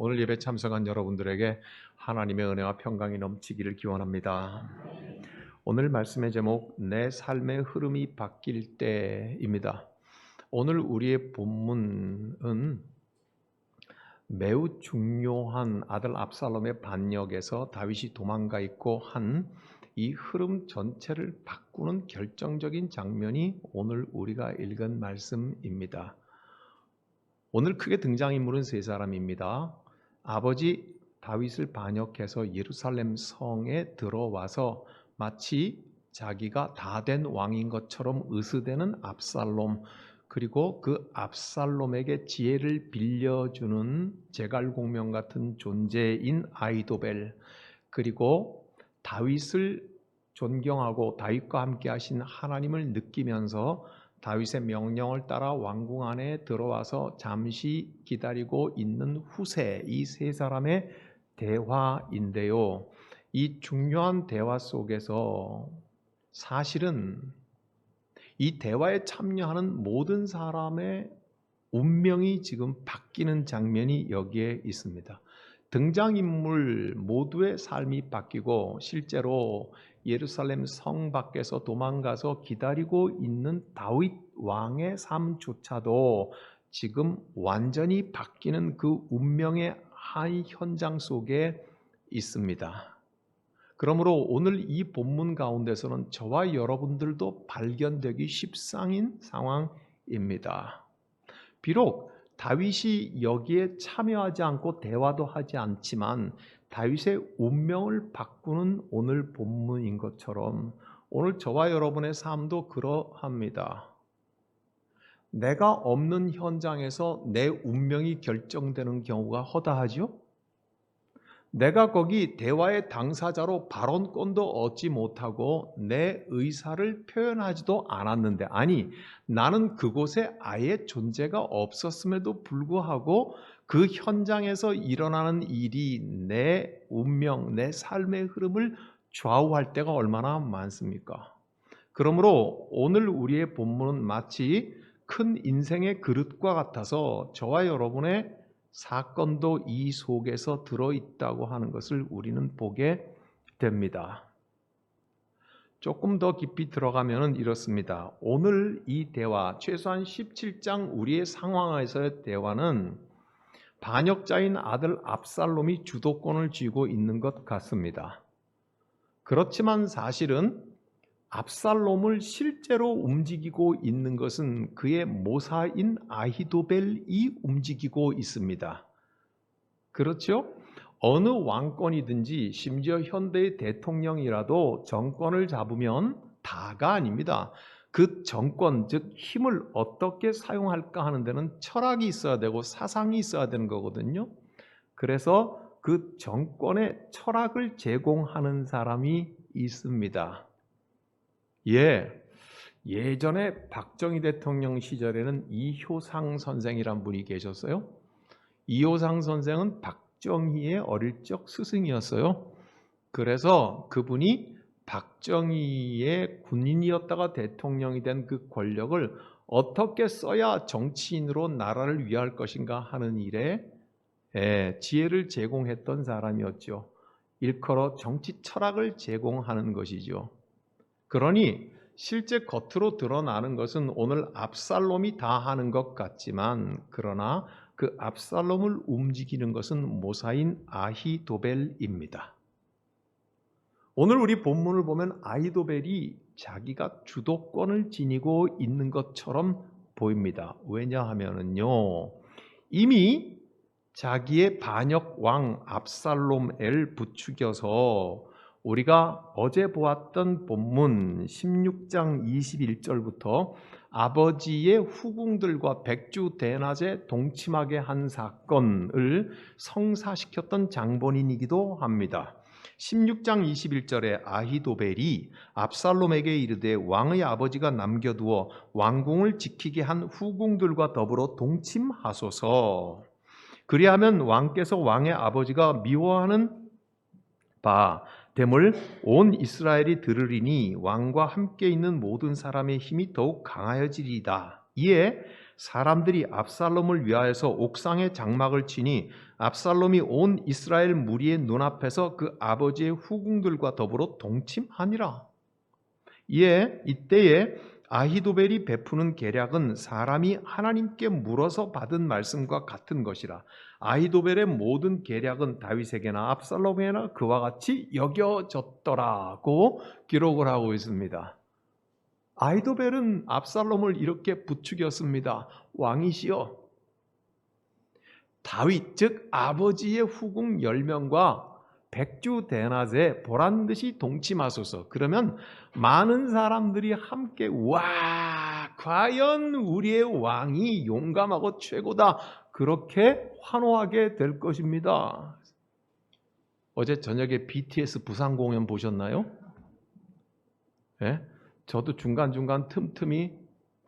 오늘 예배 참석한 여러분들에게 하나님의 은혜와 평강이 넘치기를 기원합니다. 오늘 말씀의 제목, 내 삶의 흐름이 바뀔 때입니다. 오늘 우리의 본문은 매우 중요한 아들 압살롬의 반역에서 다윗이 도망가 있고 한 이 흐름 전체를 바꾸는 결정적인 장면이 오늘 우리가 읽은 말씀입니다. 오늘 크게 등장인물은 세 사람입니다. 아버지 다윗을 반역해서 예루살렘 성에 들어와서 마치 자기가 다 된 왕인 것처럼 의스대는 압살롬, 그리고 그 압살롬에게 지혜를 빌려주는 제갈공명 같은 존재인 아히도벨, 그리고 다윗을 존경하고 다윗과 함께 하신 하나님을 느끼면서 다윗의 명령을 따라 왕궁 안에 들어와서 잠시 기다리고 있는 후세, 이 세 사람의 대화인데요. 이 중요한 대화 속에서 사실은 이 대화에 참여하는 모든 사람의 운명이 지금 바뀌는 장면이 여기에 있습니다. 등장인물 모두의 삶이 바뀌고 실제로 예루살렘 성 밖에서 도망가서 기다리고 있는 다윗 왕의 삶조차도 지금 완전히 바뀌는 그 운명의 한 현장 속에 있습니다. 그러므로 오늘 이 본문 가운데서는 저와 여러분들도 발견되기 십상인 상황입니다. 비록 다윗이 여기에 참여하지 않고 대화도 하지 않지만 다윗의 운명을 바꾸는 오늘 본문인 것처럼 오늘 저와 여러분의 삶도 그러합니다. 내가 없는 현장에서 내 운명이 결정되는 경우가 허다하죠? 내가 거기 대화의 당사자로 발언권도 얻지 못하고 내 의사를 표현하지도 않았는데, 아니, 나는 그곳에 아예 존재가 없었음에도 불구하고 그 현장에서 일어나는 일이 내 운명, 내 삶의 흐름을 좌우할 때가 얼마나 많습니까? 그러므로 오늘 우리의 본문은 마치 큰 인생의 그릇과 같아서 저와 여러분의 사건도 이 속에서 들어있다고 하는 것을 우리는 보게 됩니다. 조금 더 깊이 들어가면 이렇습니다. 오늘 이 대화, 최소한 17장 우리의 상황에서의 대화는 반역자인 아들 압살롬이 주도권을 쥐고 있는 것 같습니다. 그렇지만 사실은 압살롬을 실제로 움직이고 있는 것은 그의 모사인 아히도벨이 움직이고 있습니다. 그렇죠? 어느 왕권이든지 심지어 현대의 대통령이라도 정권을 잡으면 다가 아닙니다. 그 정권, 즉 힘을 어떻게 사용할까 하는 데는 철학이 있어야 되고 사상이 있어야 되는 거거든요. 그래서 그 정권의 철학을 제공하는 사람이 있습니다. 예전에 박정희 대통령 시절에는 이효상 선생이란 분이 계셨어요. 이효상 선생은 박정희의 어릴 적 스승이었어요. 그래서 그분이 박정희의 군인이었다가 대통령이 된 그 권력을 어떻게 써야 정치인으로 나라를 위할 것인가 하는 일에 지혜를 제공했던 사람이었죠. 일컬어 정치 철학을 제공하는 것이죠. 그러니 실제 겉으로 드러나는 것은 오늘 압살롬이 다 하는 것 같지만, 그러나 그 압살롬을 움직이는 것은 모사인 아히도벨입니다. 오늘 우리 본문을 보면 아히도벨이 자기가 주도권을 지니고 있는 것처럼 보입니다. 왜냐하면요, 이미 자기의 반역 왕 압살롬을 부추겨서 우리가 어제 보았던 본문 16장 21절부터 아버지의 후궁들과 백주 대낮에 동침하게 한 사건을 성사시켰던 장본인이기도 합니다. 16장 21절에 아히도벨이 압살롬에게 이르되 왕의 아버지가 남겨두어 왕궁을 지키게 한 후궁들과 더불어 동침하소서. 그리하면 왕께서 왕의 아버지가 미워하는 바 됨을 온 이스라엘이 들으리니 왕과 함께 있는 모든 사람의 힘이 더욱 강하여지리이다. 이에 사람들이 압살롬을 위하여서 옥상에 장막을 치니 압살롬이 온 이스라엘 무리의 눈앞에서 그 아버지의 후궁들과 더불어 동침하니라. 이때에 아히도벨이 베푸는 계략은 사람이 하나님께 물어서 받은 말씀과 같은 것이라. 아히도벨의 모든 계략은 다윗에게나 압살롬에게나 그와 같이 여겨졌더라고 기록을 하고 있습니다. 아히도벨은 압살롬을 이렇게 부추겼습니다. 왕이시여, 다윗 즉 아버지의 후궁 10명과 백주 대낮에 보란듯이 동침하소서. 그러면 많은 사람들이 함께 와, 과연 우리의 왕이 용감하고 최고다, 그렇게 환호하게 될 것입니다. 어제 저녁에 BTS 부산 공연 보셨나요? 네? 저도 중간중간 틈틈이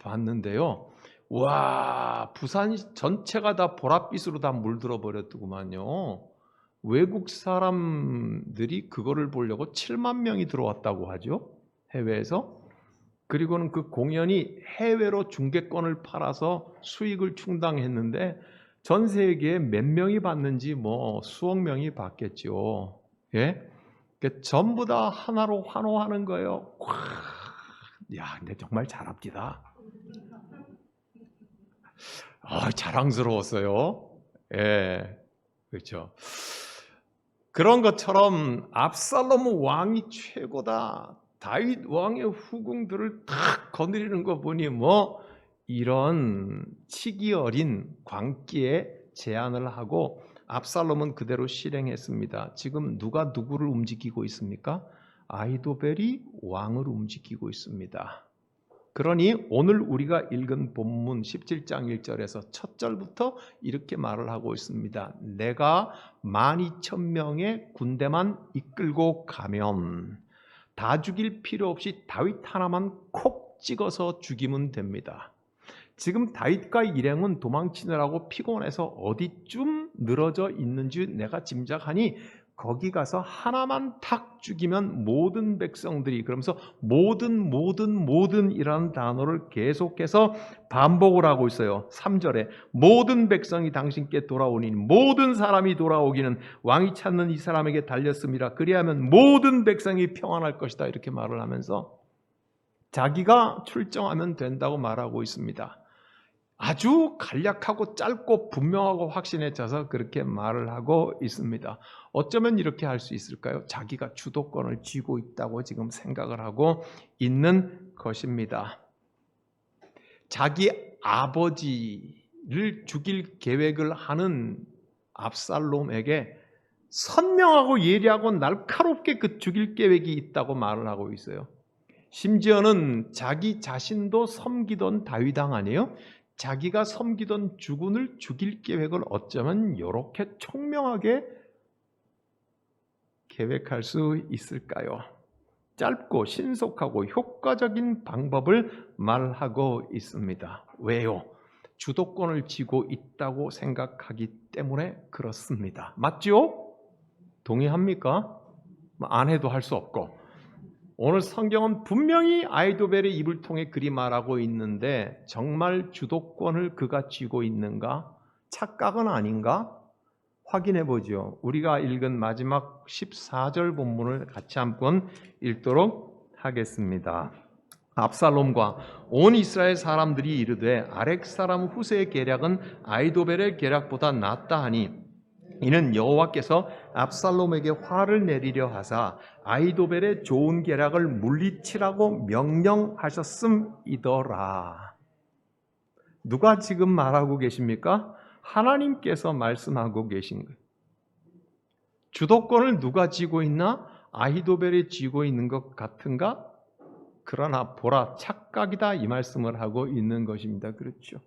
봤는데요. 와, 부산 전체가 다 보랏빛으로 다 물들어 버렸더구만요. 외국 사람들이 그거를 보려고 7만 명이 들어왔다고 하죠, 해외에서. 그리고는 그 공연이 해외로 중계권을 팔아서 수익을 충당했는데 전 세계에 몇 명이 봤는지 뭐 수억 명이 봤겠죠. 예? 전부 다 하나로 환호하는 거예요. 야, 근데 정말 잘합니다. 자랑스러웠어요. 예, 그렇죠. 그런 것처럼 압살롬 왕이 최고다, 다윗 왕의 후궁들을 탁 거느리는 거 보니 뭐 이런 치기 어린 광기에 제안을 하고 압살롬은 그대로 실행했습니다. 지금 누가 누구를 움직이고 있습니까? 아히도벨이 왕을 움직이고 있습니다. 그러니 오늘 우리가 읽은 본문 17장 1절에서 첫 절부터 이렇게 말을 하고 있습니다. 내가 12,000명의 군대만 이끌고 가면 다 죽일 필요 없이 다윗 하나만 콕 찍어서 죽이면 됩니다. 지금 다윗과 일행은 도망치느라고 피곤해서 어디쯤 늘어져 있는지 내가 짐작하니 거기 가서 하나만 탁 죽이면 모든 백성들이, 그러면서 모든이라는 단어를 계속해서 반복을 하고 있어요. 3절에 모든 백성이 당신께 돌아오니 모든 사람이 돌아오기는 왕이 찾는 이 사람에게 달렸습니다. 그리하면 모든 백성이 평안할 것이다, 이렇게 말을 하면서 자기가 출정하면 된다고 말하고 있습니다. 아주 간략하고 짧고 분명하고 확신에 차서 그렇게 말을 하고 있습니다. 어쩌면 이렇게 할 수 있을까요? 자기가 주도권을 쥐고 있다고 지금 생각을 하고 있는 것입니다. 자기 아버지를 죽일 계획을 하는 압살롬에게 선명하고 예리하고 날카롭게 그 죽일 계획이 있다고 말을 하고 있어요. 심지어는 자기 자신도 섬기던 다윗 왕 아니에요? 자기가 섬기던 주군을 죽일 계획을 어쩌면 이렇게 총명하게 계획할 수 있을까요? 짧고 신속하고 효과적인 방법을 말하고 있습니다. 왜요? 주도권을 쥐고 있다고 생각하기 때문에 그렇습니다. 맞죠? 동의합니까? 안 해도 할 수 없고. 오늘 성경은 분명히 아히도벨의 입을 통해 그리 말하고 있는데 정말 주도권을 그가 쥐고 있는가? 착각은 아닌가? 확인해 보죠. 우리가 읽은 마지막 14절 본문을 같이 한번 읽도록 하겠습니다. 압살롬과 온 이스라엘 사람들이 이르되 아렉 사람 후세의 계략은 아히도벨의 계략보다 낫다 하니 이는 여호와께서 압살롬에게 화를 내리려 하사 아히도벨의 좋은 계략을 물리치라고 명령하셨음이더라. 누가 지금 말하고 계십니까? 하나님께서 말씀하고 계신 거예요. 주도권을 누가 쥐고 있나? 아히도벨이 쥐고 있는 것 같은가? 그러나 보라, 착각이다, 이 말씀을 하고 있는 것입니다. 그렇죠?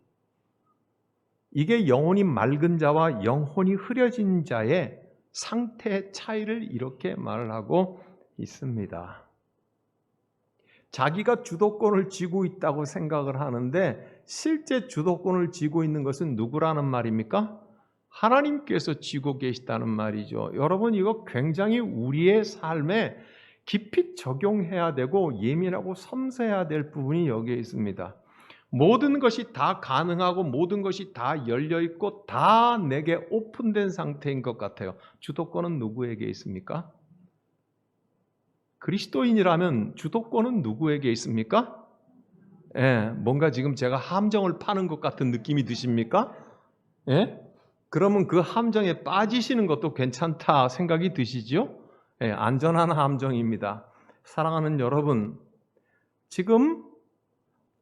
이게 영혼이 맑은 자와 영혼이 흐려진 자의 상태의 차이를 이렇게 말을 하고 있습니다. 자기가 주도권을 쥐고 있다고 생각을 하는데 실제 주도권을 쥐고 있는 것은 누구라는 말입니까? 하나님께서 쥐고 계시다는 말이죠. 여러분, 이거 굉장히 우리의 삶에 깊이 적용해야 되고 예민하고 섬세해야 될 부분이 여기에 있습니다. 모든 것이 다 가능하고 모든 것이 다 열려있고 다 내게 오픈된 상태인 것 같아요. 주도권은 누구에게 있습니까? 그리스도인이라면 주도권은 누구에게 있습니까? 예, 뭔가 지금 제가 함정을 파는 것 같은 느낌이 드십니까? 예? 그러면 그 함정에 빠지시는 것도 괜찮다 생각이 드시죠? 예, 안전한 함정입니다. 사랑하는 여러분, 지금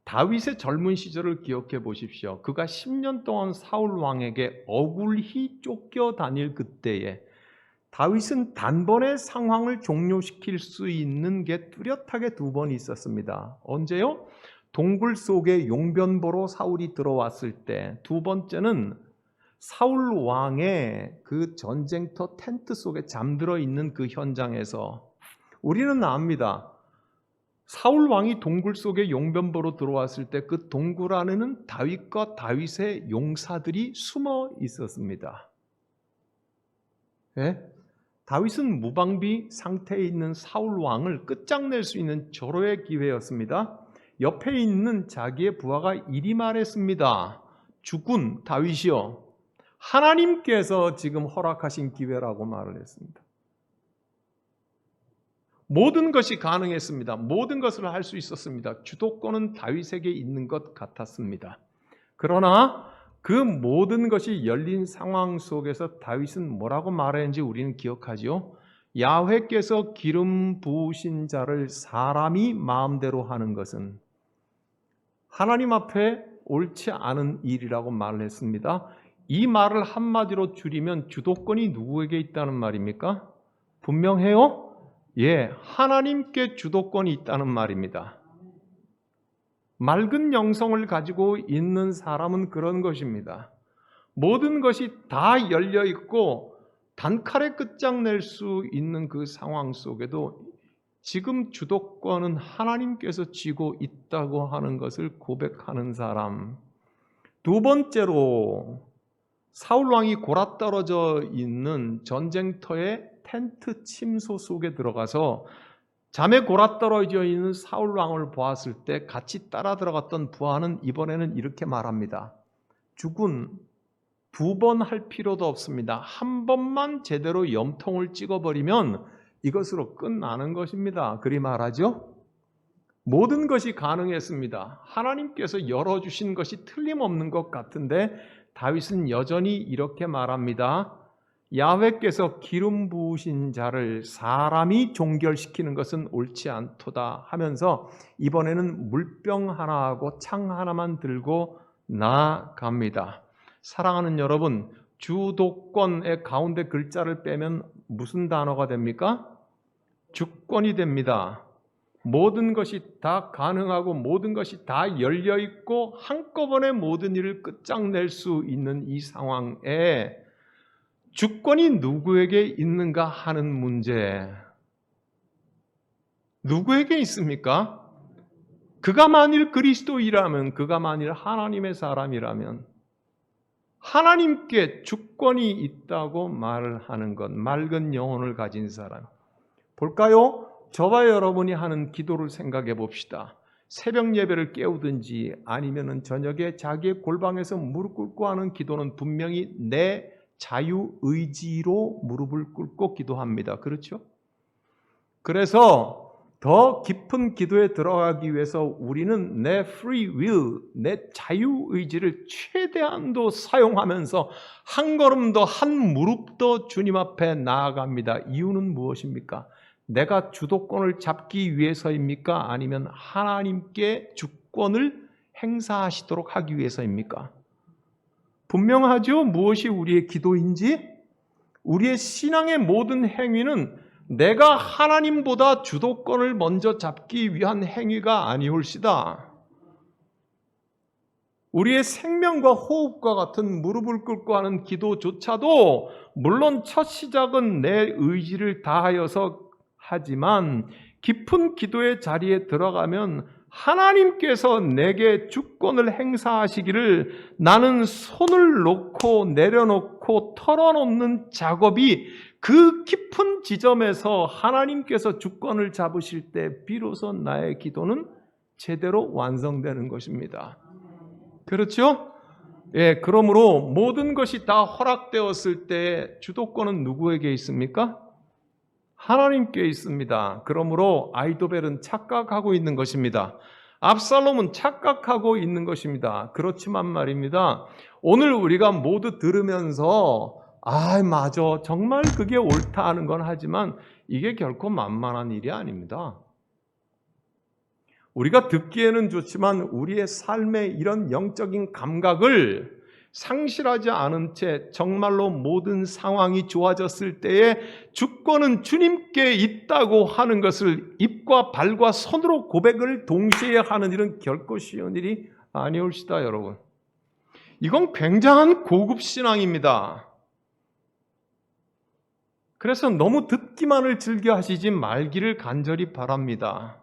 다윗의 젊은 시절을 기억해 보십시오. 그가 10년 동안 사울 왕에게 억울히 쫓겨 다닐 그때에 다윗은 단번에 상황을 종료시킬 수 있는 게 뚜렷하게 두 번 있었습니다. 언제요? 동굴 속에 용변보로 사울이 들어왔을 때, 두 번째는 사울 왕의 그 전쟁터 텐트 속에 잠들어 있는 그 현장에서 우리는 압니다. 사울 왕이 동굴 속에 용변보로 들어왔을 때 그 동굴 안에는 다윗과 다윗의 용사들이 숨어 있었습니다. 예? 다윗은 무방비 상태에 있는 사울 왕을 끝장낼 수 있는 절호의 기회였습니다. 옆에 있는 자기의 부하가 이리 말했습니다. 주군 다윗이여, 하나님께서 지금 허락하신 기회라고 말을 했습니다. 모든 것이 가능했습니다. 모든 것을 할 수 있었습니다. 주도권은 다윗에게 있는 것 같았습니다. 그러나 그 모든 것이 열린 상황 속에서 다윗은 뭐라고 말했는지 우리는 기억하죠. 야훼께서 기름 부으신 자를 사람이 마음대로 하는 것은 하나님 앞에 옳지 않은 일이라고 말을 했습니다. 이 말을 한마디로 줄이면 주도권이 누구에게 있다는 말입니까? 분명해요? 예, 하나님께 주도권이 있다는 말입니다. 맑은 영성을 가지고 있는 사람은 그런 것입니다. 모든 것이 다 열려 있고 단칼에 끝장낼 수 있는 그 상황 속에도 지금 주도권은 하나님께서 쥐고 있다고 하는 것을 고백하는 사람. 두 번째로 사울 왕이 골아떨어져 있는 전쟁터의 텐트 침소 속에 들어가서 잠에 골아떨어져 있는 사울 왕을 보았을 때 같이 따라 들어갔던 부하는 이번에는 이렇게 말합니다. 주군, 두 번 할 필요도 없습니다. 한 번만 제대로 염통을 찍어버리면 이것으로 끝나는 것입니다. 그리 말하죠. 모든 것이 가능했습니다. 하나님께서 열어주신 것이 틀림없는 것 같은데 다윗은 여전히 이렇게 말합니다. 야훼께서 기름 부으신 자를 사람이 종결시키는 것은 옳지 않도다 하면서 이번에는 물병 하나하고 창 하나만 들고 나아갑니다. 사랑하는 여러분, 주도권의 가운데 글자를 빼면 무슨 단어가 됩니까? 주권이 됩니다. 모든 것이 다 가능하고 모든 것이 다 열려있고 한꺼번에 모든 일을 끝장낼 수 있는 이 상황에 주권이 누구에게 있는가 하는 문제. 누구에게 있습니까? 그가 만일 그리스도이라면, 그가 만일 하나님의 사람이라면 하나님께 주권이 있다고 말을 하는 것, 맑은 영혼을 가진 사람. 볼까요? 저와 여러분이 하는 기도를 생각해 봅시다. 새벽 예배를 깨우든지 아니면 저녁에 자기의 골방에서 무릎 꿇고 하는 기도는 분명히 내 자유의지로 무릎을 꿇고 기도합니다. 그렇죠? 그래서 더 깊은 기도에 들어가기 위해서 우리는 내 free will, 내 자유의지를 최대한도 사용하면서 한 걸음 더, 한 무릎 더 주님 앞에 나아갑니다. 이유는 무엇입니까? 내가 주도권을 잡기 위해서입니까? 아니면 하나님께 주권을 행사하시도록 하기 위해서입니까? 분명하죠? 무엇이 우리의 기도인지? 우리의 신앙의 모든 행위는 내가 하나님보다 주도권을 먼저 잡기 위한 행위가 아니올시다. 우리의 생명과 호흡과 같은 무릎을 꿇고 하는 기도조차도 물론 첫 시작은 내 의지를 다하여서 하지만 깊은 기도의 자리에 들어가면 하나님께서 내게 주권을 행사하시기를 나는 손을 놓고 내려놓고 털어놓는 작업이 그 깊은 지점에서 하나님께서 주권을 잡으실 때 비로소 나의 기도는 제대로 완성되는 것입니다. 그렇죠? 예, 그러므로 모든 것이 다 허락되었을 때 주도권은 누구에게 있습니까? 하나님께 있습니다. 그러므로 아히도벨은 착각하고 있는 것입니다. 압살롬은 착각하고 있는 것입니다. 그렇지만 말입니다. 오늘 우리가 모두 들으면서 맞아. 정말 그게 옳다 하는 건 하지만 이게 결코 만만한 일이 아닙니다. 우리가 듣기에는 좋지만 우리의 삶의 이런 영적인 감각을 상실하지 않은 채 정말로 모든 상황이 좋아졌을 때에 주권은 주님께 있다고 하는 것을 입과 발과 손으로 고백을 동시에 하는 일은 결코 쉬운 일이 아니올시다, 여러분. 이건 굉장한 고급 신앙입니다. 그래서 너무 듣기만을 즐겨 하시지 말기를 간절히 바랍니다.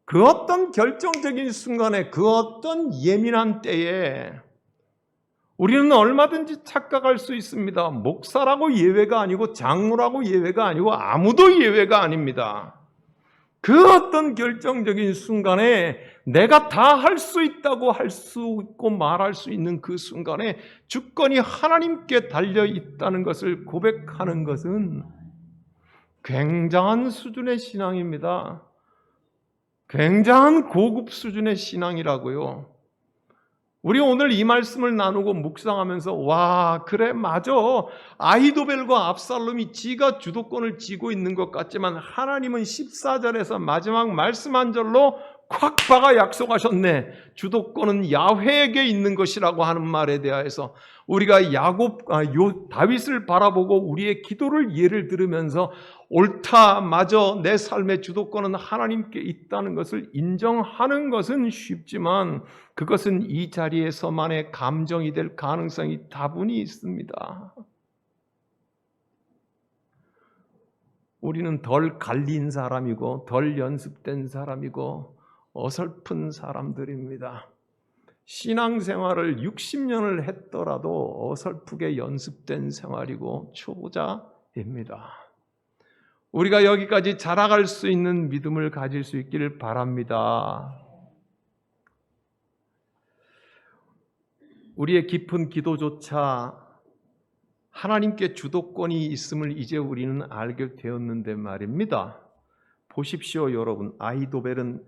그 어떤 결정적인 순간에, 그 어떤 예민한 때에 우리는 얼마든지 착각할 수 있습니다. 목사라고 예외가 아니고 장로라고 예외가 아니고 아무도 예외가 아닙니다. 그 어떤 결정적인 순간에 내가 다 할 수 있다고 할 수 있고 말할 수 있는 그 순간에 주권이 하나님께 달려 있다는 것을 고백하는 것은 굉장한 수준의 신앙입니다. 굉장한 고급 수준의 신앙이라고요. 우리 오늘 이 말씀을 나누고 묵상하면서 와, 그래, 맞아. 아히도벨과 압살롬이 지가 주도권을 쥐고 있는 것 같지만 하나님은 14절에서 마지막 말씀 한 절로 콱 박아 약속하셨네. 주도권은 야훼에게 있는 것이라고 하는 말에 대하여서 우리가 다윗을 바라보고 우리의 기도를 예를 들으면서 옳다, 맞아, 내 삶의 주도권은 하나님께 있다는 것을 인정하는 것은 쉽지만 그것은 이 자리에서만의 감정이 될 가능성이 다분히 있습니다. 우리는 덜 갈린 사람이고 덜 연습된 사람이고 어설픈 사람들입니다. 신앙생활을 60년을 했더라도 어설프게 연습된 생활이고 초보자입니다. 우리가 여기까지 자라갈 수 있는 믿음을 가질 수 있기를 바랍니다. 우리의 깊은 기도조차 하나님께 주도권이 있음을 이제 우리는 알게 되었는데 말입니다. 보십시오, 여러분. 아히도벨은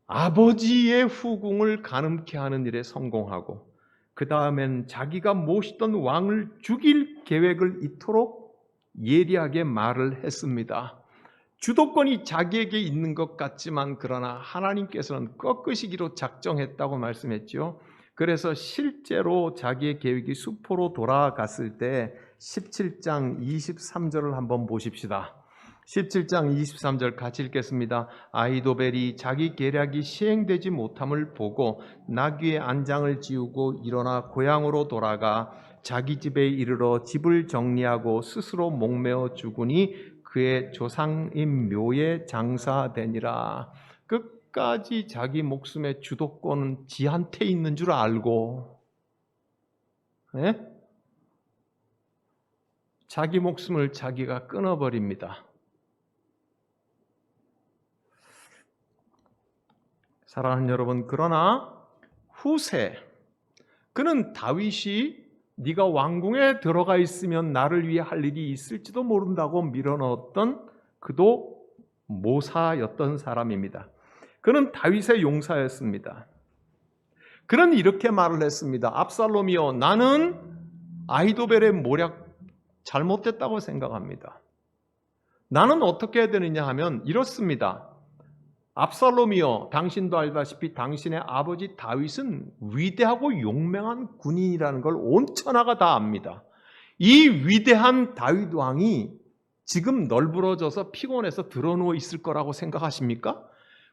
아버지의 후궁을 가늠케 하는 일에 성공하고 그 다음엔 자기가 모시던 왕을 죽일 계획을 이토록 예리하게 말을 했습니다. 주도권이 자기에게 있는 것 같지만 그러나 하나님께서는 꺾으시기로 작정했다고 말씀했죠. 그래서 실제로 자기의 계획이 수포로 돌아갔을 때 17장 23절을 한번 보십시다. 17장 23절 같이 읽겠습니다. 아히도벨이 자기 계략이 시행되지 못함을 보고 나귀의 안장을 지우고 일어나 고향으로 돌아가 자기 집에 이르러 집을 정리하고 스스로 목매어 죽으니 그의 조상인 묘에 장사되니라. 끝까지 자기 목숨의 주도권은 지한테 있는 줄 알고 자기 목숨을 자기가 끊어버립니다. 사랑하는 여러분, 그러나 후세 그는 다윗이 네가 왕궁에 들어가 있으면 나를 위해 할 일이 있을지도 모른다고 밀어넣었던 그도 모사였던 사람입니다. 그는 다윗의 용사였습니다. 그는 이렇게 말을 했습니다. 압살롬이여, 나는 아히도벨의 모략 잘못됐다고 생각합니다. 나는 어떻게 해야 되느냐 하면 이렇습니다. 압살롬이여, 당신도 알다시피 당신의 아버지 다윗은 위대하고 용맹한 군인이라는 걸 온 천하가 다 압니다. 이 위대한 다윗 왕이 지금 널브러져서 피곤해서 드러누워 있을 거라고 생각하십니까?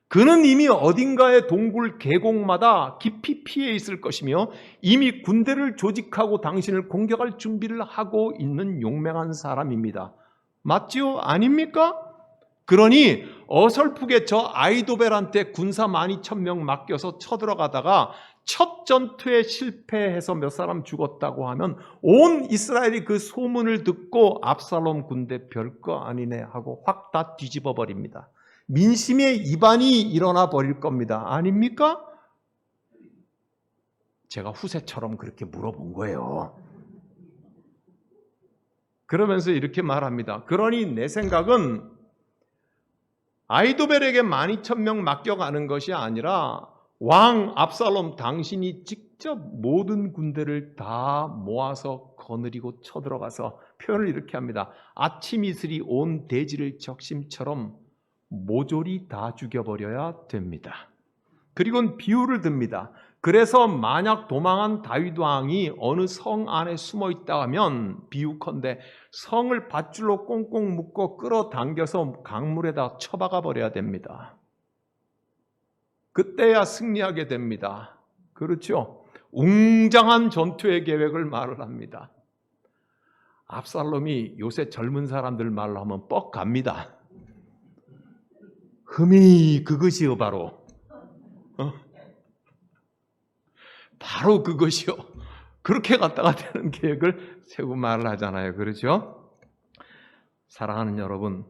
그는 이미 어딘가의 동굴 계곡마다 깊이 피해 있을 것이며 이미 군대를 조직하고 당신을 공격할 준비를 하고 있는 용맹한 사람입니다. 맞지요? 아닙니까? 그러니 어설프게 저 아히도벨한테 군사 12,000명 맡겨서 쳐들어가다가 첫 전투에 실패해서 몇 사람 죽었다고 하면 온 이스라엘이 그 소문을 듣고 압살롬 군대 별거 아니네 하고 확 다 뒤집어 버립니다. 민심의 이반이 일어나 버릴 겁니다. 아닙니까? 제가 후세처럼 그렇게 물어본 거예요. 그러면서 이렇게 말합니다. 그러니 내 생각은 아히도벨에게 12,000명 맡겨가는 것이 아니라 왕 압살롬 당신이 직접 모든 군대를 다 모아서 거느리고 쳐들어가서, 표현을 이렇게 합니다. 아침 이슬이 온 대지를 적심처럼 모조리 다 죽여버려야 됩니다. 그리고는 비유를 듭니다. 그래서 만약 도망한 다윗 왕이 어느 성 안에 숨어 있다 하면 비유컨대 성을 밧줄로 꽁꽁 묶어 끌어당겨서 강물에다 쳐박아 버려야 됩니다. 그때야 승리하게 됩니다. 그렇죠? 웅장한 전투의 계획을 말을 합니다. 압살롬이 요새 젊은 사람들 말로 하면 뻑 갑니다. 흠이 그것이요 바로. 바로 그것이요. 그렇게 갖다가 되는 계획을 세우고 말을 하잖아요. 그렇죠? 사랑하는 여러분,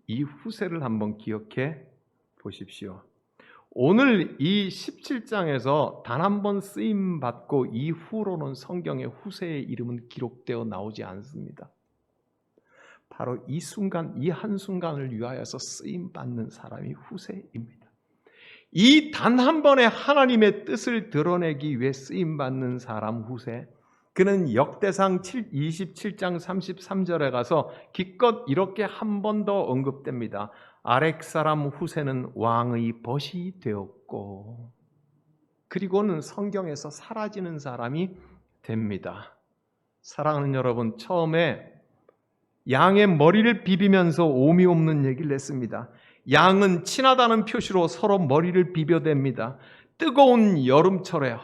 이 후세를 한번 기억해 보십시오. 오늘 이 17장에서 단 한 번 쓰임 받고 이후로는 성경에 후세의 이름은 기록되어 나오지 않습니다. 바로 이 순간, 이 한순간을 위하여서 쓰임 받는 사람이 후세입니다. 이 단 한 번의 하나님의 뜻을 드러내기 위해 쓰임 받는 사람 후세, 그는 역대상 27장 33절에 가서 기껏 이렇게 한 번 더 언급됩니다. 아렉 사람 후세는 왕의 벗이 되었고, 그리고는 성경에서 사라지는 사람이 됩니다. 사랑하는 여러분, 처음에 양의 머리를 비비면서 오미 없는 얘기를 했습니다. 양은 친하다는 표시로 서로 머리를 비벼댑니다. 뜨거운 여름철에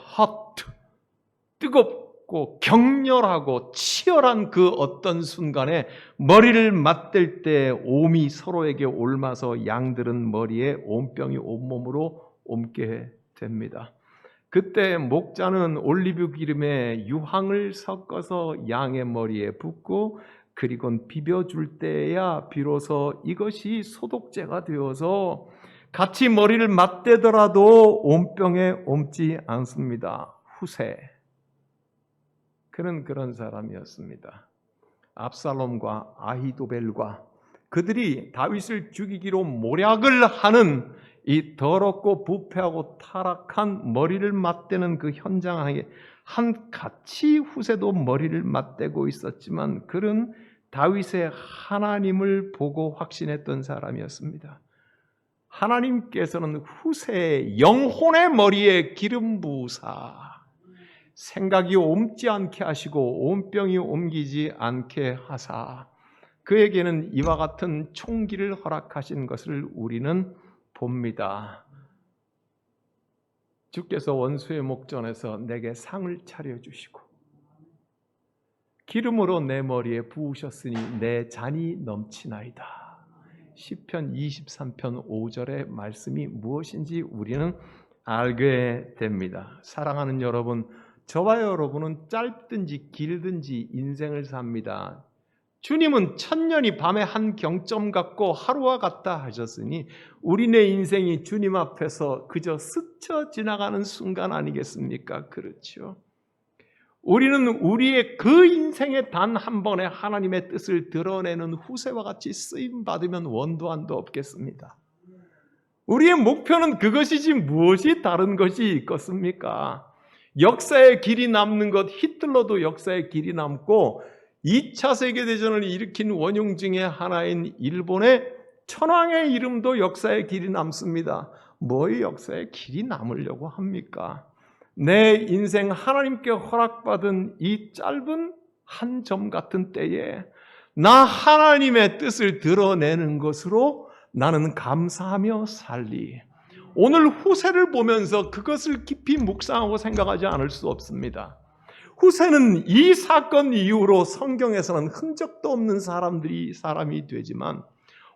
뜨겁고 격렬하고 치열한 그 어떤 순간에 머리를 맞댈 때 옴이 서로에게 옮아서 양들은 머리에 옴병이 온몸으로 옮게 됩니다. 그때 목자는 올리브 기름에 유황을 섞어서 양의 머리에 붓고 그리고 비벼줄 때야 비로소 이것이 소독제가 되어서 같이 머리를 맞대더라도 온병에 옮지 않습니다. 후세, 그는 그런 사람이었습니다. 압살롬과 아히도벨과 그들이 다윗을 죽이기로 모략을 하는 이 더럽고 부패하고 타락한 머리를 맞대는 그 현장에 같이 후세도 머리를 맞대고 있었지만 그는 다윗의 하나님을 보고 확신했던 사람이었습니다. 하나님께서는 후세의 영혼의 머리에 기름 부으사 생각이 옮지 않게 하시고 온병이 옮기지 않게 하사 그에게는 이와 같은 총기를 허락하신 것을 우리는 봅니다. 주께서 원수의 목전에서 내게 상을 차려주시고 기름으로 내 머리에 부으셨으니 내 잔이 넘치나이다. 시편 23편 5절의 말씀이 무엇인지 우리는 알게 됩니다. 사랑하는 여러분, 저와 여러분은 짧든지 길든지 인생을 삽니다. 주님은 천년이 밤의 한 경점 같고 하루와 같다 하셨으니 우리네 인생이 주님 앞에서 그저 스쳐 지나가는 순간 아니겠습니까? 그렇죠. 우리는 우리의 그 인생의 단 한 번에 하나님의 뜻을 드러내는 후세와 같이 쓰임 받으면 원도 한도 없겠습니다. 우리의 목표는 그것이지 무엇이 다른 것이 있겠습니까? 역사의 길이 남는 것, 히틀러도 역사의 길이 남고 2차 세계대전을 일으킨 원흉 중에 하나인 일본의 천황의 이름도 역사의 길이 남습니다. 뭐의 역사의 길이 남으려고 합니까? 내 인생 하나님께 허락받은 이 짧은 한 점 같은 때에 나 하나님의 뜻을 드러내는 것으로 나는 감사하며 살리. 오늘 후세를 보면서 그것을 깊이 묵상하고 생각하지 않을 수 없습니다. 후세는 이 사건 이후로 성경에서는 흔적도 없는 사람이 되지만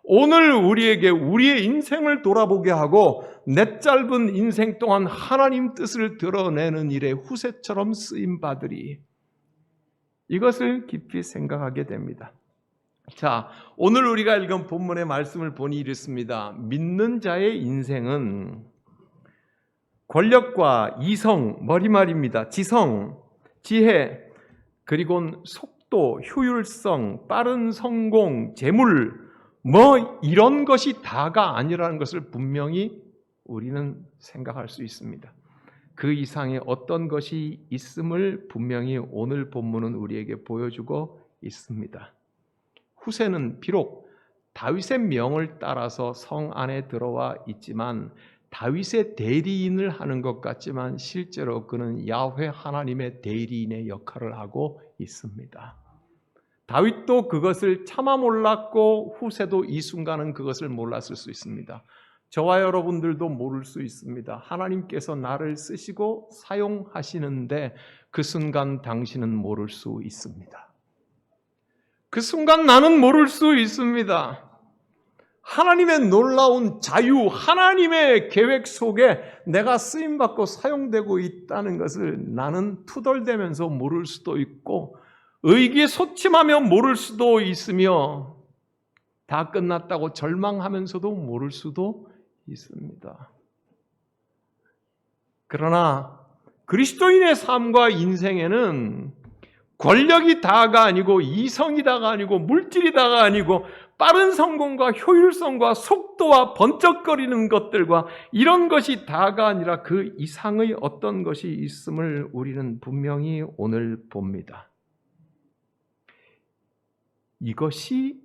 오늘 우리에게 우리의 인생을 돌아보게 하고 내 짧은 인생 동안 하나님 뜻을 드러내는 일에 후세처럼 쓰임받으리. 이것을 깊이 생각하게 됩니다. 자, 오늘 우리가 읽은 본문의 말씀을 보니 이렇습니다. 믿는 자의 인생은 권력과 이성, 머리말입니다. 지성, 지혜, 그리고 속도, 효율성, 빠른 성공, 재물, 뭐 이런 것이 다가 아니라는 것을 분명히 우리는 생각할 수 있습니다. 그 이상의 어떤 것이 있음을 분명히 오늘 본문은 우리에게 보여주고 있습니다. 후세는 비록 다윗의 명을 따라서 성 안에 들어와 있지만 다윗의 대리인을 하는 것 같지만 실제로 그는 야훼 하나님의 대리인의 역할을 하고 있습니다. 다윗도 그것을 차마 몰랐고 후세도 이 순간은 그것을 몰랐을 수 있습니다. 저와 여러분들도 모를 수 있습니다. 하나님께서 나를 쓰시고 사용하시는데 그 순간 당신은 모를 수 있습니다. 그 순간 나는 모를 수 있습니다. 하나님의 놀라운 자유, 하나님의 계획 속에 내가 쓰임받고 사용되고 있다는 것을 나는 투덜대면서 모를 수도 있고 의기소침하며 모를 수도 있으며 다 끝났다고 절망하면서도 모를 수도 있습니다. 그러나 그리스도인의 삶과 인생에는 권력이 다가 아니고 이성이 다가 아니고 물질이 다가 아니고 빠른 성공과 효율성과 속도와 번쩍거리는 것들과 이런 것이 다가 아니라 그 이상의 어떤 것이 있음을 우리는 분명히 오늘 봅니다. 이것이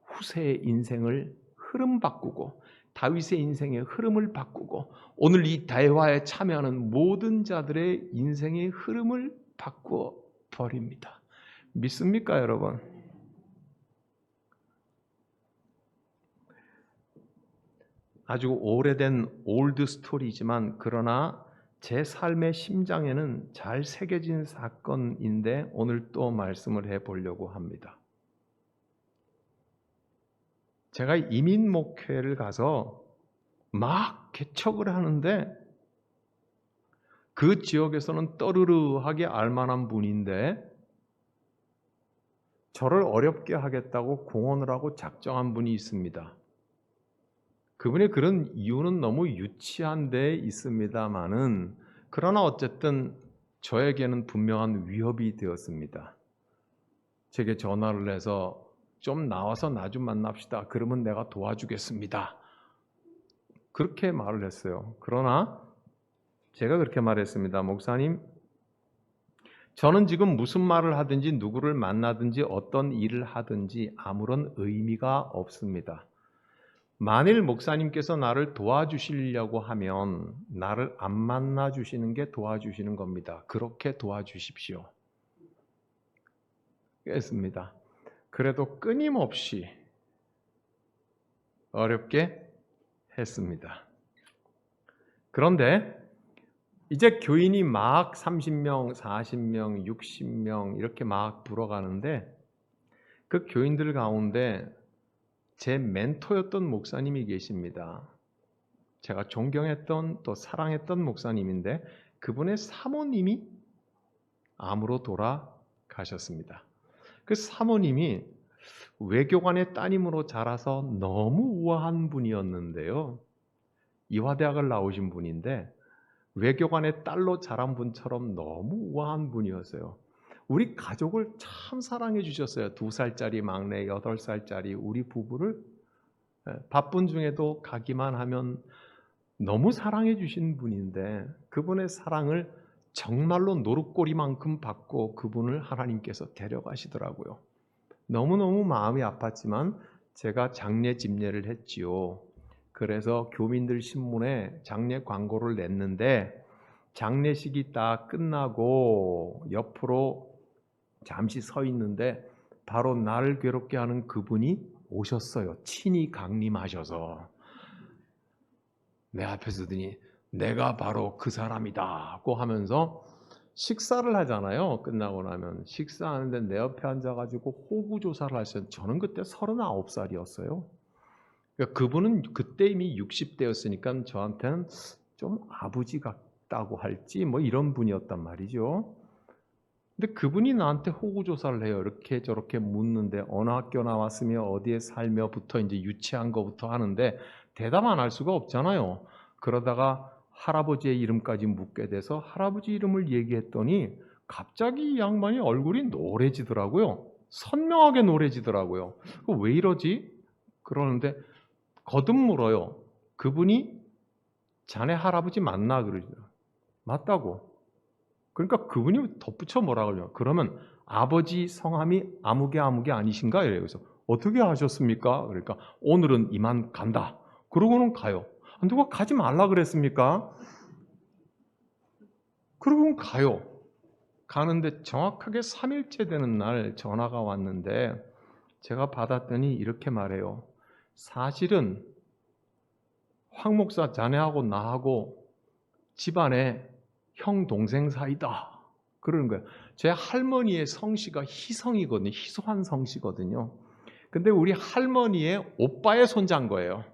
후세의 인생을 흐름 바꾸고 다윗의 인생의 흐름을 바꾸고 오늘 이 대화에 참여하는 모든 자들의 인생의 흐름을 바꾸어 버립니다. 믿습니까, 여러분? 아주 오래된 올드 스토리지만 그러나 제 삶의 심장에는 잘 새겨진 사건인데 오늘 또 말씀을 해보려고 합니다. 제가 이민 목회를 가서 막 개척을 하는데 그 지역에서는 떠르르하게 알만한 분인데 저를 어렵게 하겠다고 공언을 하고 작정한 분이 있습니다. 그분의 그런 이유는 너무 유치한 데 있습니다만은 그러나 어쨌든 저에게는 분명한 위협이 되었습니다. 제게 전화를 해서 좀 나와서 나 좀 만납시다. 그러면 내가 도와주겠습니다. 그렇게 말을 했어요. 그러나 제가 그렇게 말했습니다. 목사님, 저는 지금 무슨 말을 하든지 누구를 만나든지 어떤 일을 하든지 아무런 의미가 없습니다. 만일 목사님께서 나를 도와주시려고 하면 나를 안 만나주시는 게 도와주시는 겁니다. 그렇게 도와주십시오. 했습니다. 그래도 끊임없이 어렵게 했습니다. 그런데 이제 교인이 막 30명, 40명, 60명 이렇게 막 불어가는데 그 교인들 가운데 제 멘토였던 목사님이 계십니다. 제가 존경했던 또 사랑했던 목사님인데 그분의 사모님이 암으로 돌아가셨습니다. 그 사모님이 외교관의 따님으로 자라서 너무 우아한 분이었는데요. 이화대학을 나오신 분인데 외교관의 딸로 자란 분처럼 너무 우아한 분이었어요. 우리 가족을 참 사랑해 주셨어요. 2살짜리 막내, 8살짜리 우리 부부를 바쁜 중에도 가기만 하면 너무 사랑해 주신 분인데 그분의 사랑을 정말로 노릇꼬리만큼 받고 그분을 하나님께서 데려가시더라고요. 너무너무 마음이 아팠지만 제가 장례 집례를 했지요. 그래서 교민들 신문에 장례 광고를 냈는데 장례식이 다 끝나고 옆으로 잠시 서 있는데 바로 나를 괴롭게 하는 그분이 오셨어요. 친히 강림하셔서 내 앞에 서더니 내가 바로 그 사람이다고 하면서 식사를 하잖아요. 끝나고 나면 식사하는데 내 옆에 앉아가지고 호구조사를 하셨어요. 저는 그때 39살이었어요. 그러니까 그분은 그때 이미 60대였으니까 저한테는 좀 아버지 같다고 할지 뭐 이런 분이었단 말이죠. 근데 그분이 나한테 호구조사를 해요. 이렇게 저렇게 묻는데 어느 학교 나왔으며 어디에 살며부터 이제 유치한 거부터 하는데 대답 안 할 수가 없잖아요. 그러다가 할아버지의 이름까지 묻게 돼서 할아버지 이름을 얘기했더니 갑자기 이 양반이 얼굴이 노래지더라고요. 선명하게 노래지더라고요. 왜 이러지? 그러는데 거듭 물어요. 그분이 자네 할아버지 맞나? 그러죠. 맞다고. 그러니까 그분이 덧붙여 뭐라 그래요? 그러면 아버지 성함이 아무개 아니신가? 이래요. 그래서 어떻게 하셨습니까? 그러니까 오늘은 이만 간다. 그러고는 가요. 누가 가지 말라 그랬습니까? 그러고는 가요. 가는데 정확하게 3일째 되는 날 전화가 왔는데 제가 받았더니 이렇게 말해요. 사실은 황 목사 자네하고 나하고 집안에 형 동생 사이다. 그러는 거예요. 제 할머니의 성씨가 희성이거든요. 희소한 성씨거든요. 근데 우리 할머니의 오빠의 손자인 거예요.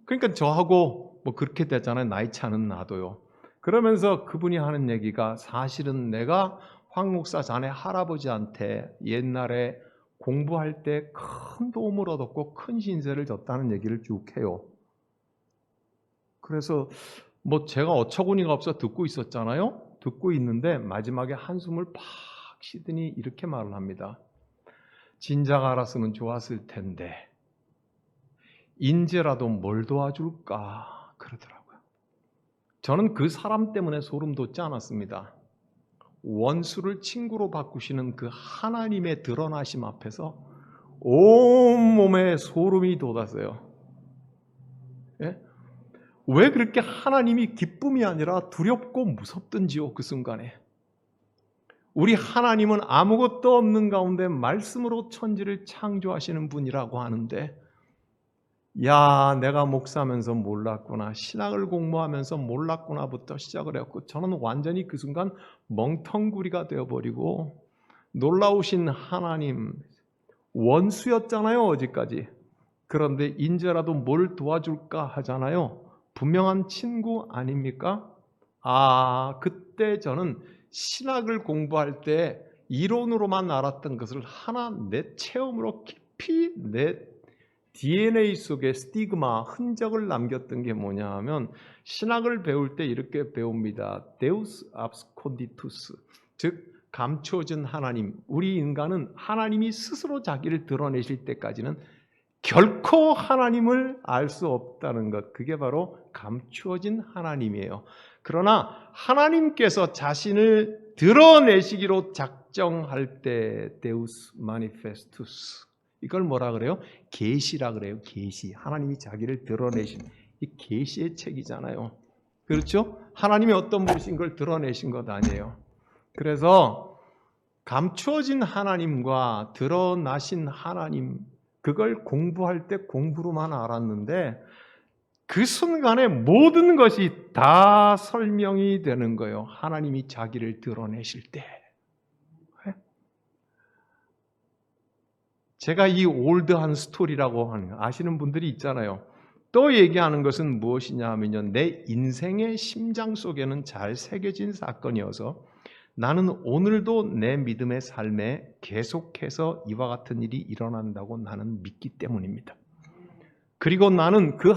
그러니까 저하고 뭐 그렇게 됐잖아요. 나이 차는 나도요. 그러면서 그분이 하는 얘기가 사실은 내가 황 목사 자네 할아버지한테 옛날에 공부할 때 큰 도움을 얻었고 큰 신세를 졌다는 얘기를 쭉 해요. 그래서 뭐 제가 어처구니가 없어 듣고 있었잖아요. 듣고 있는데 마지막에 한숨을 팍 쉬더니 이렇게 말을 합니다. 진작 알았으면 좋았을 텐데 인제라도 뭘 도와줄까 그러더라고요. 저는 그 사람 때문에 소름 돋지 않았습니다. 원수를 친구로 바꾸시는 그 하나님의 드러나심 앞에서 온몸에 소름이 돋았어요. 예? 왜 그렇게 하나님이 기쁨이 아니라 두렵고 무섭던지요, 그 순간에. 우리 하나님은 아무것도 없는 가운데 말씀으로 천지를 창조하시는 분이라고 하는데, 야, 내가 목사하면서 몰랐구나, 신학을 공부하면서 몰랐구나부터 시작을 했고, 저는 완전히 그 순간 멍텅구리가 되어버리고, 놀라우신 하나님, 원수였잖아요, 어제까지. 그런데 인제라도 뭘 도와줄까 하잖아요. 분명한 친구 아닙니까? 그때 저는 신학을 공부할 때 이론으로만 알았던 것을 하나 내 체험으로 깊이 내 DNA 속에 스티그마, 흔적을 남겼던 게 뭐냐 하면 신학을 배울 때 이렇게 배웁니다. Deus absconditus, 즉 감추어진 하나님. 우리 인간은 하나님이 스스로 자기를 드러내실 때까지는 결코 하나님을 알 수 없다는 것, 그게 바로 감추어진 하나님이에요. 그러나 하나님께서 자신을 드러내시기로 작정할 때 Deus manifestus, 이걸 뭐라 그래요? 계시라 그래요. 계시. 하나님이 자기를 드러내신 이 계시의 책이잖아요. 그렇죠? 하나님이 어떤 분이신 걸 드러내신 것 아니에요. 그래서 감추어진 하나님과 드러나신 하나님, 그걸 공부할 때 공부로만 알았는데 그 순간에 모든 것이 다 설명이 되는 거예요. 하나님이 자기를 드러내실 때. 제가 이 올드한 스토리라고 하는, 아시는 분들이 있잖아요. 또 얘기하는 것은 무엇이냐 하면요, 내 인생의 심장 속에는 잘 새겨진 사건이어서 나는 오늘도 내 믿음의 삶에 계속해서 이와 같은 일이 일어난다고 나는 믿기 때문입니다. 그리고 나는 그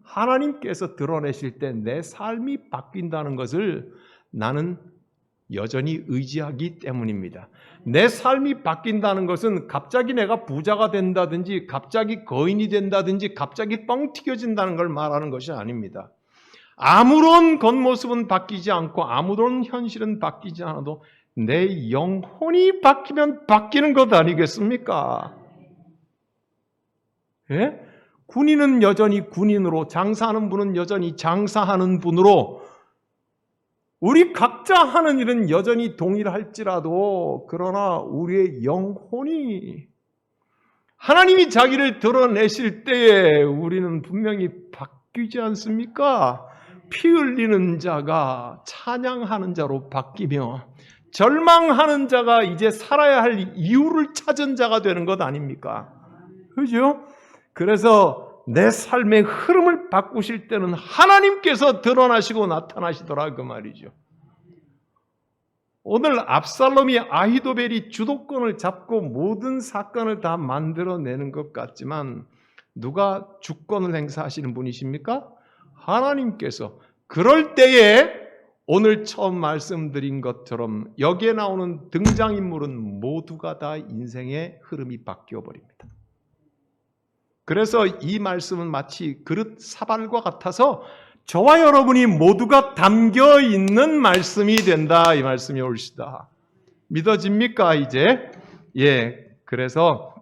하나님께서 드러내실 때 내 삶이 바뀐다는 것을 나는 여전히 의지하기 때문입니다. 내 삶이 바뀐다는 것은 갑자기 내가 부자가 된다든지 갑자기 거인이 된다든지 갑자기 뻥 튀겨진다는 걸 말하는 것이 아닙니다. 아무런 겉모습은 바뀌지 않고 아무런 현실은 바뀌지 않아도 내 영혼이 바뀌면 바뀌는 것 아니겠습니까? 예? 군인은 여전히 군인으로, 장사하는 분은 여전히 장사하는 분으로, 우리 각자 하는 일은 여전히 동일할지라도 그러나 우리의 영혼이 하나님이 자기를 드러내실 때에 우리는 분명히 바뀌지 않습니까? 피 흘리는 자가 찬양하는 자로 바뀌며 절망하는 자가 이제 살아야 할 이유를 찾은 자가 되는 것 아닙니까? 그죠? 그래서 내 삶의 흐름을 바꾸실 때는 하나님께서 드러나시고 나타나시더라 그 말이죠. 오늘 압살롬이 아히도벨이 주도권을 잡고 모든 사건을 다 만들어내는 것 같지만 누가 주권을 행사하시는 분이십니까? 하나님께서 그럴 때에 오늘 처음 말씀드린 것처럼 여기에 나오는 등장인물은 모두가 다 인생의 흐름이 바뀌어 버립니다. 그래서 이 말씀은 마치 그릇 사발과 같아서 저와 여러분이 모두가 담겨 있는 말씀이 된다, 이 말씀이 옳시다. 믿어집니까 이제? 예. 그래서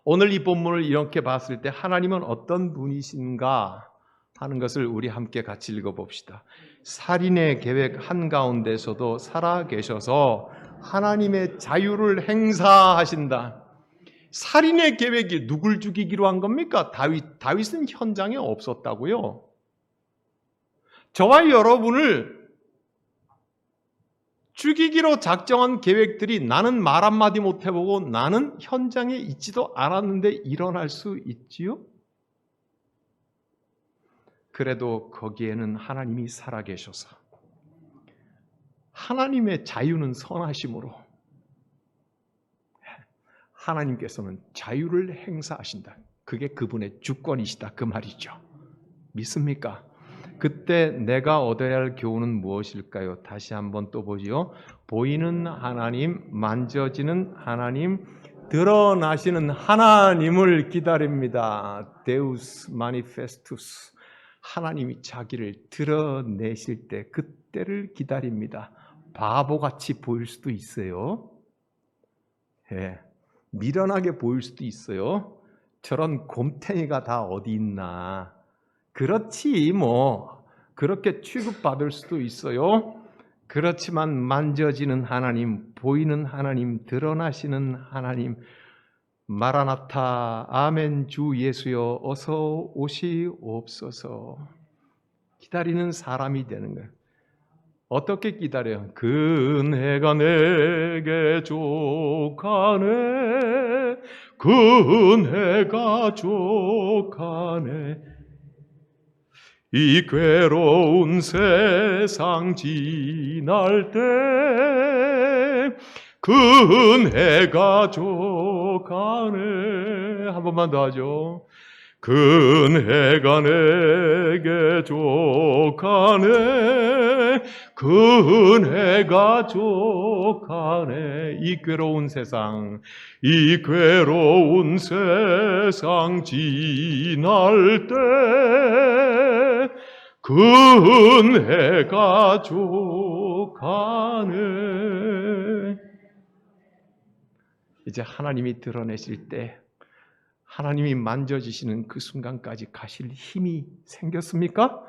오늘 이 본문을 이렇게 봤을 때 하나님은 어떤 분이신가 하는 것을 우리 함께 같이 읽어봅시다. 살인의 계획 한가운데서도 살아계셔서 하나님의 자유를 행사하신다. 살인의 계획이 누굴 죽이기로 한 겁니까? 다윗은 현장에 없었다고요. 저와 여러분을 죽이기로 작정한 계획들이 나는 말 한마디 못 해보고 나는 현장에 있지도 않았는데 일어날 수 있지요? 그래도 거기에는 하나님이 살아계셔서 하나님의 자유는 선하심으로 하나님께서는 자유를 행사하신다. 그게 그분의 주권이시다, 그 말이죠. 믿습니까? 그때 내가 얻어야 할 교훈은 무엇일까요? 다시 한번 또 보지요. 보이는 하나님, 만져지는 하나님, 드러나시는 하나님을 기다립니다. 데우스 마니페스투스. 하나님이 자기를 드러내실 때 그때를 기다립니다. 바보같이 보일 수도 있어요. 예, 미련하게 보일 수도 있어요. 저런 곰탱이가 다 어디 있나. 그렇지 뭐 그렇게 취급받을 수도 있어요. 그렇지만 만져지는 하나님, 보이는 하나님, 드러나시는 하나님, 마라나타 아멘 주 예수여 어서 오시옵소서. 기다리는 사람이 되는 거예요. 어떻게 기다려요? 그네가 내게 족하네, 그네가 족하네. 이 괴로운 세상 지날 때 그네가 족하네. 한 번만 더 하죠. 그네가 내게 족하네, 그네가 족하네. 이 괴로운 세상, 이 괴로운 세상 지날 때 그네가 족하네. 이제 하나님이 드러내실 때 하나님이 만져지시는 그 순간까지 가실 힘이 생겼습니까?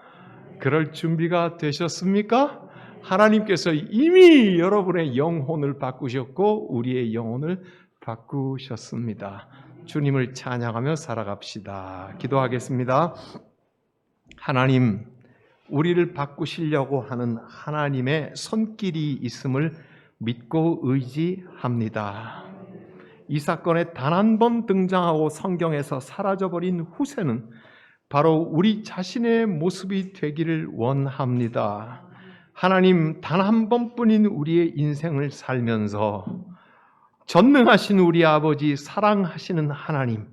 그럴 준비가 되셨습니까? 하나님께서 이미 여러분의 영혼을 바꾸셨고 우리의 영혼을 바꾸셨습니다. 주님을 찬양하며 살아갑시다. 기도하겠습니다. 하나님, 우리를 바꾸시려고 하는 하나님의 손길이 있음을 믿고 의지합니다. 이 사건에 단 한 번 등장하고 성경에서 사라져버린 후세는 바로 우리 자신의 모습이 되기를 원합니다. 하나님, 단 한 번뿐인 우리의 인생을 살면서 전능하신 우리 아버지, 사랑하시는 하나님,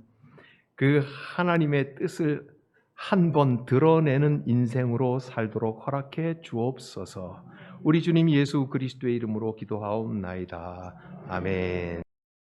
그 하나님의 뜻을 한 번 드러내는 인생으로 살도록 허락해 주옵소서. 우리 주님 예수 그리스도의 이름으로 기도하옵나이다. 아멘.